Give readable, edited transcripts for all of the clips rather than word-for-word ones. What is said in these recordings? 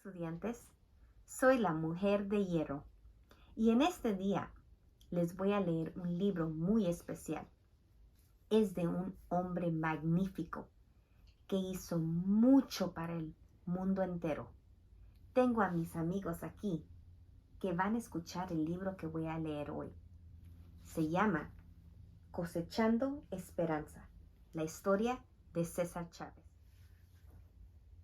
estudiantes, soy la Mujer de Hierro y en este día les voy a leer un libro muy especial. Es de un hombre magnífico que hizo mucho para el mundo entero. Tengo a mis amigos aquí que van a escuchar el libro que voy a leer hoy. Se llama Cosechando Esperanza, la historia de César Chávez.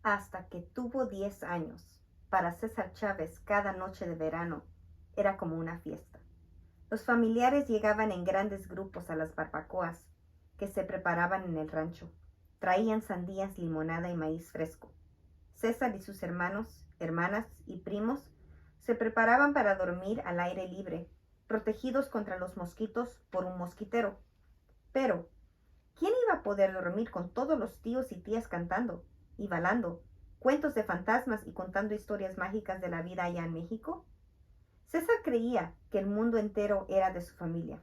Hasta que tuvo 10 años, para César Chávez cada noche de verano era como una fiesta. Los familiares llegaban en grandes grupos a las barbacoas que se preparaban en el rancho. Traían sandías, limonada y maíz fresco. César y sus hermanos, hermanas y primos se preparaban para dormir al aire libre, protegidos contra los mosquitos por un mosquitero. Pero, ¿quién iba a poder dormir con todos los tíos y tías cantando y bailando cuentos de fantasmas y contando historias mágicas de la vida allá en México? César creía que el mundo entero era de su familia.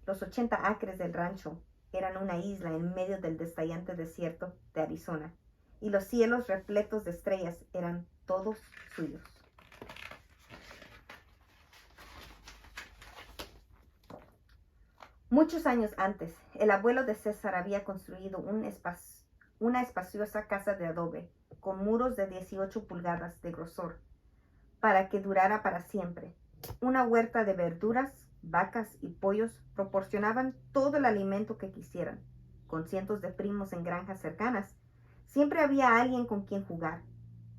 Los 80 acres del rancho eran una isla en medio del destallante desierto de Arizona, y los cielos repletos de estrellas eran todos suyos. Muchos años antes, el abuelo de César había construido una espaciosa casa de adobe con muros de 18 pulgadas de grosor para que durara para siempre. Una huerta de verduras, vacas y pollos proporcionaban todo el alimento que quisieran. Con cientos de primos en granjas cercanas, siempre había alguien con quien jugar.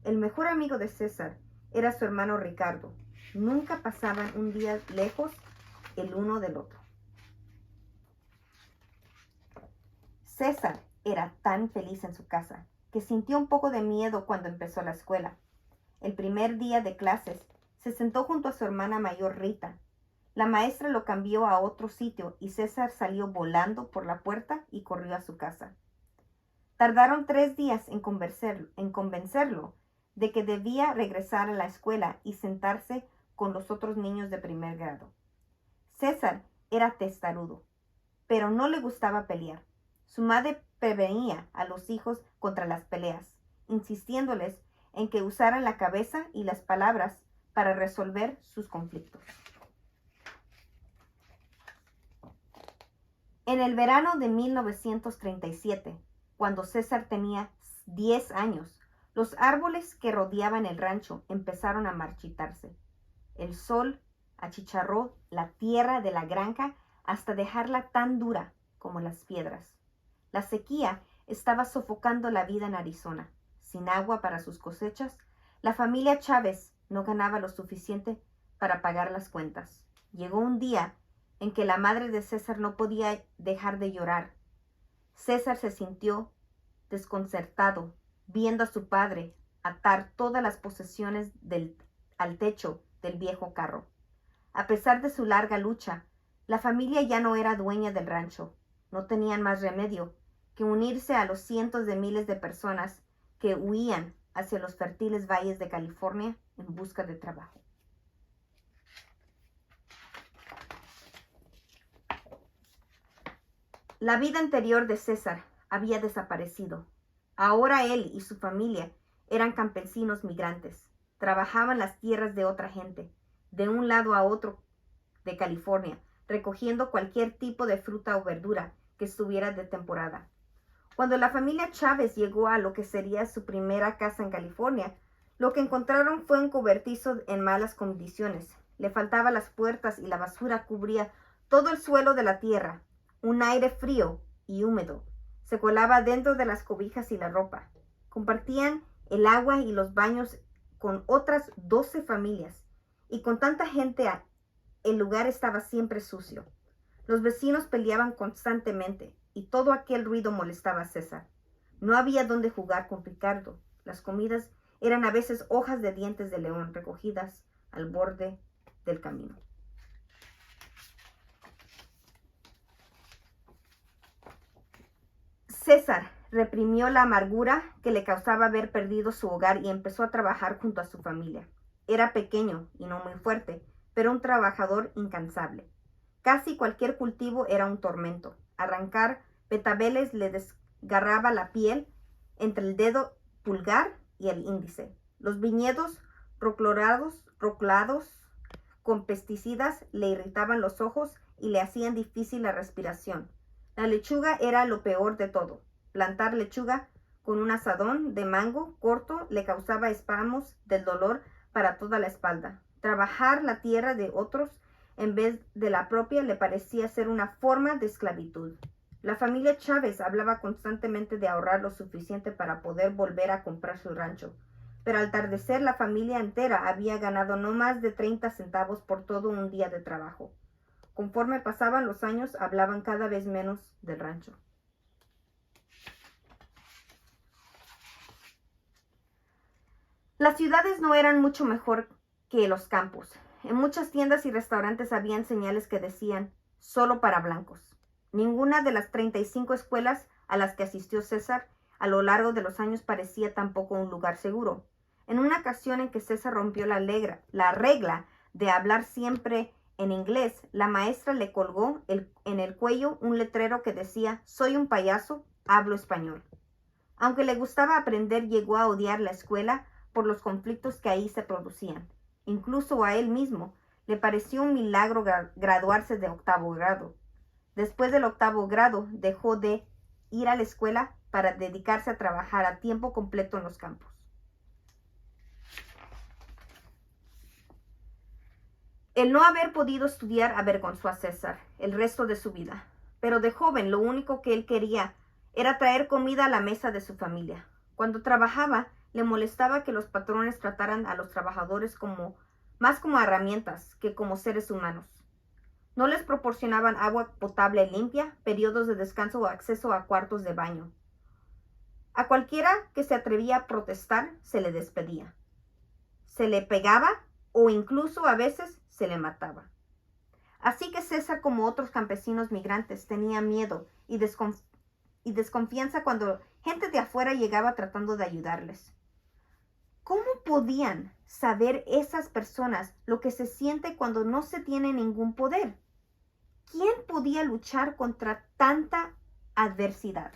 El mejor amigo de César era su hermano Ricardo. Nunca pasaban un día lejos el uno del otro. César era tan feliz en su casa que sintió un poco de miedo cuando empezó la escuela. El primer día de clases se sentó junto a su hermana mayor Rita. La maestra lo cambió a otro sitio y César salió volando por la puerta y corrió a su casa. Tardaron 3 días en convencerlo de que debía regresar a la escuela y sentarse con los otros niños de primer grado. César era testarudo, pero no le gustaba pelear. Su madre prevenía a los hijos contra las peleas, insistiéndoles en que usaran la cabeza y las palabras para resolver sus conflictos. En el verano de 1937, cuando César tenía 10 años, los árboles que rodeaban el rancho empezaron a marchitarse. El sol achicharró la tierra de la granja hasta dejarla tan dura como las piedras. La sequía estaba sofocando la vida en Arizona. Sin agua para sus cosechas, la familia Chávez no ganaba lo suficiente para pagar las cuentas. Llegó un día en que la madre de César no podía dejar de llorar. César se sintió desconcertado viendo a su padre atar todas las posesiones al techo del viejo carro. A pesar de su larga lucha, la familia ya no era dueña del rancho. No tenían más remedio que unirse a los cientos de miles de personas que huían hacia los fértiles valles de California en busca de trabajo. La vida anterior de César había desaparecido. Ahora él y su familia eran campesinos migrantes. Trabajaban las tierras de otra gente, de un lado a otro de California, recogiendo cualquier tipo de fruta o verdura que estuviera de temporada. Cuando la familia Chávez llegó a lo que sería su primera casa en California, lo que encontraron fue un cobertizo en malas condiciones. Le faltaban las puertas y la basura cubría todo el suelo de la tierra. Un aire frío y húmedo se colaba dentro de las cobijas y la ropa. Compartían el agua y los baños con otras 12 familias, y con tanta gente el lugar estaba siempre sucio. Los vecinos peleaban constantemente y todo aquel ruido molestaba a César. No había dónde jugar con Ricardo. Las comidas eran a veces hojas de dientes de león recogidas al borde del camino. César reprimió la amargura que le causaba haber perdido su hogar y empezó a trabajar junto a su familia. Era pequeño y no muy fuerte, pero un trabajador incansable. Casi cualquier cultivo era un tormento. Arrancar betabeles le desgarraba la piel entre el dedo pulgar y el índice. Los viñedos roclados con pesticidas le irritaban los ojos y le hacían difícil la respiración. La lechuga era lo peor de todo. Plantar lechuga con un azadón de mango corto le causaba espasmos del dolor para toda la espalda. Trabajar la tierra de otros en vez de la propia le parecía ser una forma de esclavitud. La familia Chávez hablaba constantemente de ahorrar lo suficiente para poder volver a comprar su rancho. Pero al atardecer la familia entera había ganado no más de 30 centavos por todo un día de trabajo. Conforme pasaban los años, hablaban cada vez menos del rancho. Las ciudades no eran mucho mejor que los campos. En muchas tiendas y restaurantes habían señales que decían «solo para blancos». Ninguna de las 35 escuelas a las que asistió César a lo largo de los años parecía tampoco un lugar seguro. En una ocasión en que César rompió la regla de hablar siempre en inglés, la maestra le colgó en el cuello un letrero que decía «Soy un payaso, hablo español». Aunque le gustaba aprender, llegó a odiar la escuela por los conflictos que ahí se producían. Incluso a él mismo le pareció un milagro graduarse de 8º grado. Después del 8º grado dejó de ir a la escuela para dedicarse a trabajar a tiempo completo en los campos. El no haber podido estudiar avergonzó a César el resto de su vida, pero de joven lo único que él quería era traer comida a la mesa de su familia. Cuando trabajaba, le molestaba que los patrones trataran a los trabajadores más como herramientas que como seres humanos. No les proporcionaban agua potable limpia, periodos de descanso o acceso a cuartos de baño. A cualquiera que se atrevía a protestar, se le despedía. Se le pegaba o incluso a veces se le mataba. Así que César, como otros campesinos migrantes, tenía miedo y desconfianza cuando gente de afuera llegaba tratando de ayudarles. ¿Cómo podían saber esas personas lo que se siente cuando no se tiene ningún poder? ¿Quién podía luchar contra tanta adversidad?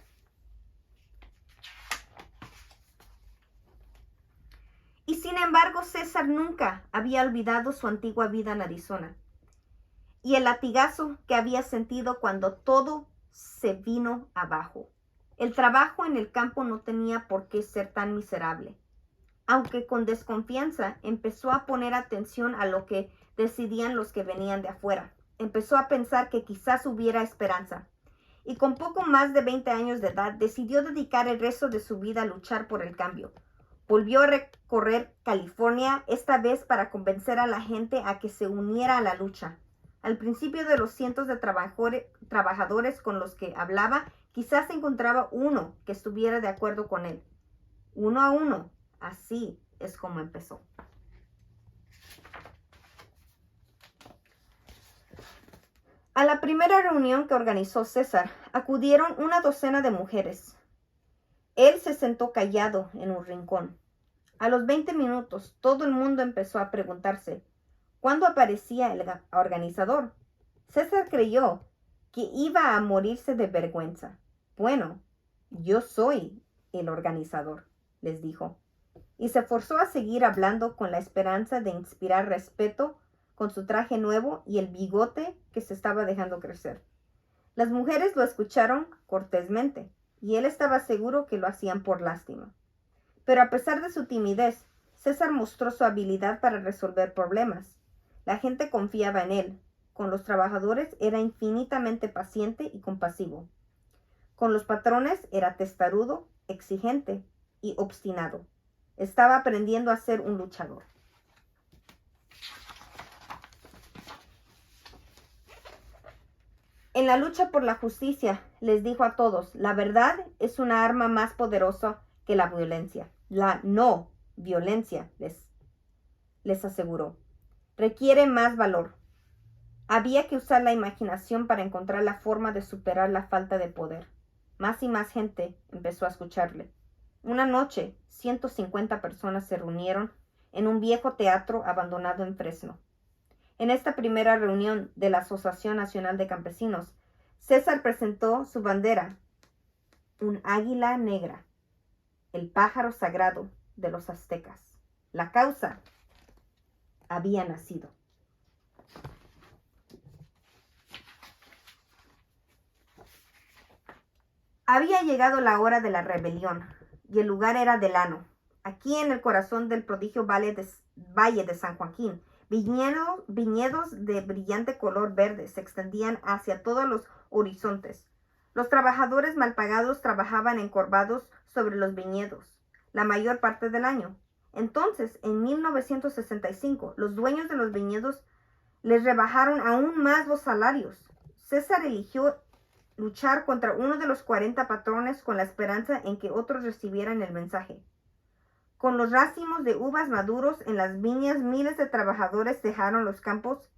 Y sin embargo, César nunca había olvidado su antigua vida en Arizona y el latigazo que había sentido cuando todo se vino abajo. El trabajo en el campo no tenía por qué ser tan miserable. Aunque con desconfianza, empezó a poner atención a lo que decidían los que venían de afuera. Empezó a pensar que quizás hubiera esperanza. Y con poco más de 20 años de edad, decidió dedicar el resto de su vida a luchar por el cambio. Volvió a recorrer California, esta vez para convencer a la gente a que se uniera a la lucha. Al principio de los cientos de trabajadores con los que hablaba, quizás encontraba uno que estuviera de acuerdo con él. Uno a uno. Así es como empezó. A la primera reunión que organizó César, acudieron una docena de mujeres. Él se sentó callado en un rincón. A los 20 minutos, todo el mundo empezó a preguntarse, ¿cuándo aparecía el organizador? César creyó que iba a morirse de vergüenza. Bueno, yo soy el organizador, les dijo. Y se forzó a seguir hablando con la esperanza de inspirar respeto con su traje nuevo y el bigote que se estaba dejando crecer. Las mujeres lo escucharon cortésmente y él estaba seguro que lo hacían por lástima. Pero a pesar de su timidez, César mostró su habilidad para resolver problemas. La gente confiaba en él. Con los trabajadores era infinitamente paciente y compasivo. Con los patrones era testarudo, exigente y obstinado. Estaba aprendiendo a ser un luchador. En la lucha por la justicia, les dijo a todos, la verdad es una arma más poderosa que la violencia. La no violencia, les aseguró, requiere más valor. Había que usar la imaginación para encontrar la forma de superar la falta de poder. Más y más gente empezó a escucharle. Una noche, 150 personas se reunieron en un viejo teatro abandonado en Fresno. En esta primera reunión de la Asociación Nacional de Campesinos, César presentó su bandera, un águila negra, el pájaro sagrado de los aztecas. La causa había nacido. Había llegado la hora de la rebelión y el lugar era Delano, aquí en el corazón del prodigio Valle de San Joaquín. Viñedos de brillante color verde se extendían hacia todos los horizontes. Los trabajadores mal pagados trabajaban encorvados sobre los viñedos la mayor parte del año. Entonces, en 1965, los dueños de los viñedos les rebajaron aún más los salarios. César eligió luchar contra uno de los 40 patrones con la esperanza en que otros recibieran el mensaje. Con los racimos de uvas maduros en las viñas, miles de trabajadores dejaron los campos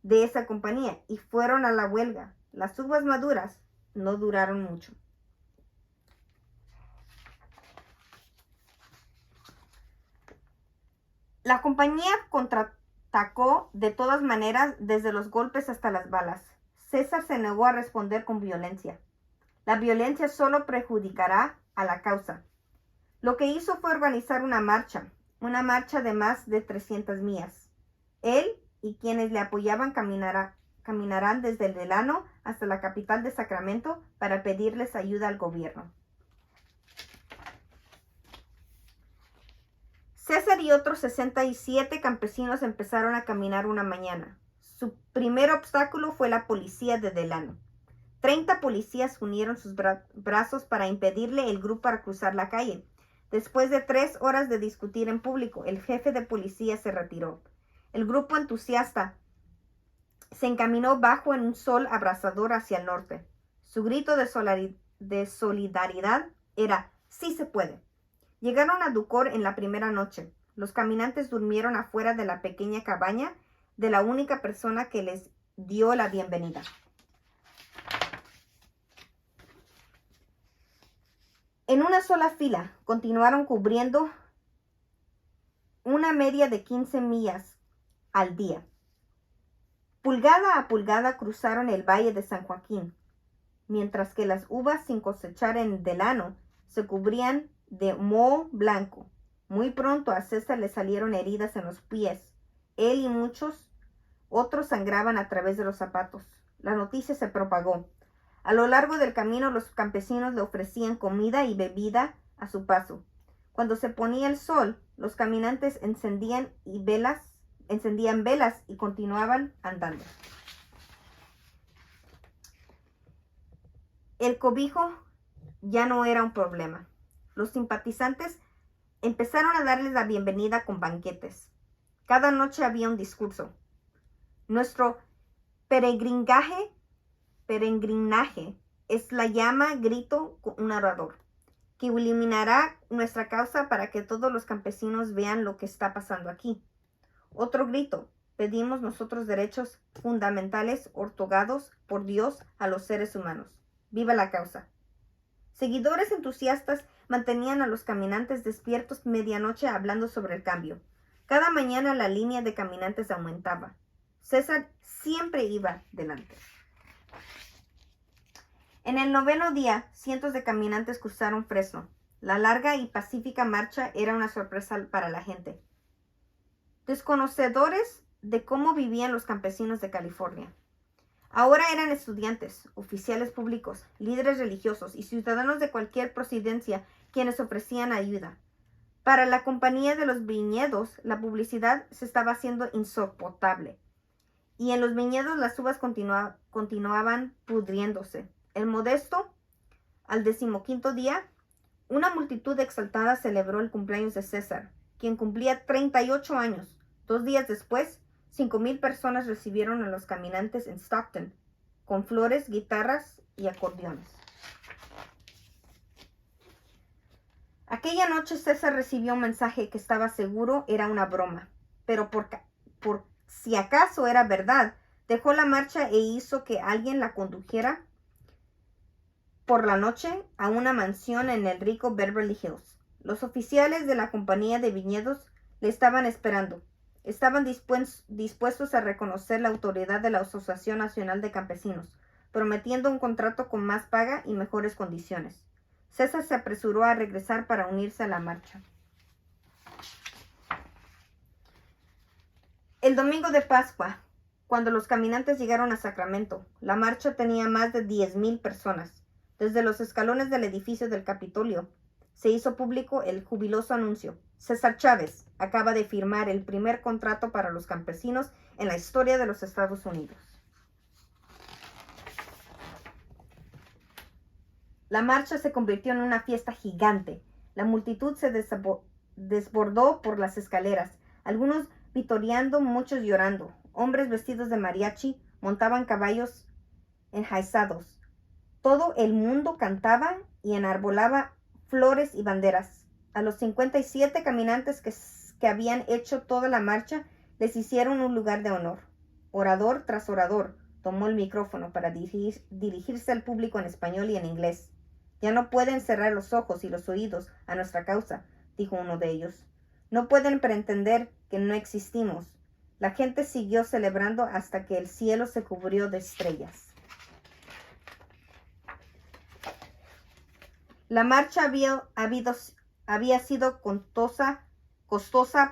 de esa compañía y fueron a la huelga. Las uvas maduras no duraron mucho. La compañía contraatacó de todas maneras, desde los golpes hasta las balas. César se negó a responder con violencia. La violencia solo perjudicará a la causa. Lo que hizo fue organizar una marcha de más de 300 millas. Él y quienes le apoyaban caminarán desde el Delano hasta la capital de Sacramento para pedirles ayuda al gobierno. César y otros 67 campesinos empezaron a caminar una mañana. Su primer obstáculo fue la policía de Delano. 30 policías unieron sus brazos para impedirle el grupo a cruzar la calle. Después de 3 horas de discutir en público, el jefe de policía se retiró. El grupo entusiasta se encaminó bajo en un sol abrasador hacia el norte. Su grito de solidaridad era «Sí se puede». Llegaron a Ducor en la primera noche. Los caminantes durmieron afuera de la pequeña cabaña de la única persona que les dio la bienvenida. En una sola fila continuaron cubriendo una media de 15 millas al día. Pulgada a pulgada cruzaron el Valle de San Joaquín, mientras que las uvas sin cosechar en Delano se cubrían de moho blanco. Muy pronto a César le salieron heridas en los pies. Él y muchos otros sangraban a través de los zapatos. La noticia se propagó. A lo largo del camino los campesinos le ofrecían comida y bebida a su paso. Cuando se ponía el sol, los caminantes encendían velas y continuaban andando. El cobijo ya no era un problema. Los simpatizantes empezaron a darles la bienvenida con banquetes. Cada noche había un discurso. Nuestro peregrinaje es la llama, grito un orador, que iluminará nuestra causa para que todos los campesinos vean lo que está pasando aquí. Otro grito, pedimos nosotros derechos fundamentales otorgados por Dios a los seres humanos. ¡Viva la causa! Seguidores entusiastas mantenían a los caminantes despiertos medianoche hablando sobre el cambio. Cada mañana la línea de caminantes aumentaba. César siempre iba delante. En el 9º día, cientos de caminantes cruzaron Fresno. La larga y pacífica marcha era una sorpresa para la gente, desconocedores de cómo vivían los campesinos de California. Ahora eran estudiantes, oficiales públicos, líderes religiosos y ciudadanos de cualquier procedencia quienes ofrecían ayuda. Para la compañía de los viñedos, la publicidad se estaba haciendo insoportable. Y en los viñedos las uvas continuaban pudriéndose. El modesto, al 15º día, una multitud exaltada celebró el cumpleaños de César, quien cumplía 38 años. 2 días después, 5,000 personas recibieron a los caminantes en Stockton, con flores, guitarras y acordeones. Aquella noche César recibió un mensaje que estaba seguro era una broma, pero por si acaso era verdad, dejó la marcha e hizo que alguien la condujera por la noche a una mansión en el rico Beverly Hills. Los oficiales de la compañía de viñedos le estaban esperando. Estaban dispuestos a reconocer la autoridad de la Asociación Nacional de Campesinos, prometiendo un contrato con más paga y mejores condiciones. César se apresuró a regresar para unirse a la marcha. El domingo de Pascua, cuando los caminantes llegaron a Sacramento, la marcha tenía más de 10,000 personas. Desde los escalones del edificio del Capitolio se hizo público el jubiloso anuncio: César Chávez acaba de firmar el primer contrato para los campesinos en la historia de los Estados Unidos. La marcha se convirtió en una fiesta gigante. La multitud se desbordó por las escaleras, algunos vitoreando, muchos llorando. Hombres vestidos de mariachi montaban caballos enjaizados. Todo el mundo cantaba y enarbolaba flores y banderas. A los 57 caminantes que habían hecho toda la marcha les hicieron un lugar de honor. Orador tras orador tomó el micrófono para dirigirse al público en español y en inglés. Ya no pueden cerrar los ojos y los oídos a nuestra causa, dijo uno de ellos. No pueden pretender que no existimos. La gente siguió celebrando hasta que el cielo se cubrió de estrellas. La marcha había sido costosa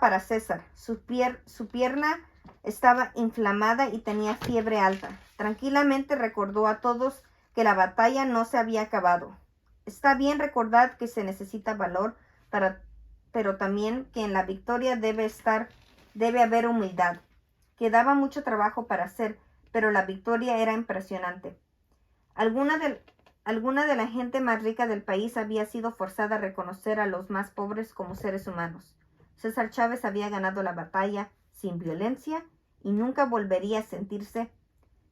para César. Su pierna estaba inflamada y tenía fiebre alta. Tranquilamente recordó a todos que la batalla no se había acabado. Está bien recordar que se necesita valor, pero también que en la victoria debe haber humildad. Quedaba mucho trabajo para hacer, pero la victoria era impresionante. Alguna de la gente más rica del país había sido forzada a reconocer a los más pobres como seres humanos. César Chávez había ganado la batalla sin violencia y nunca volvería a sentirse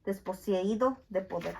desposeído de poder.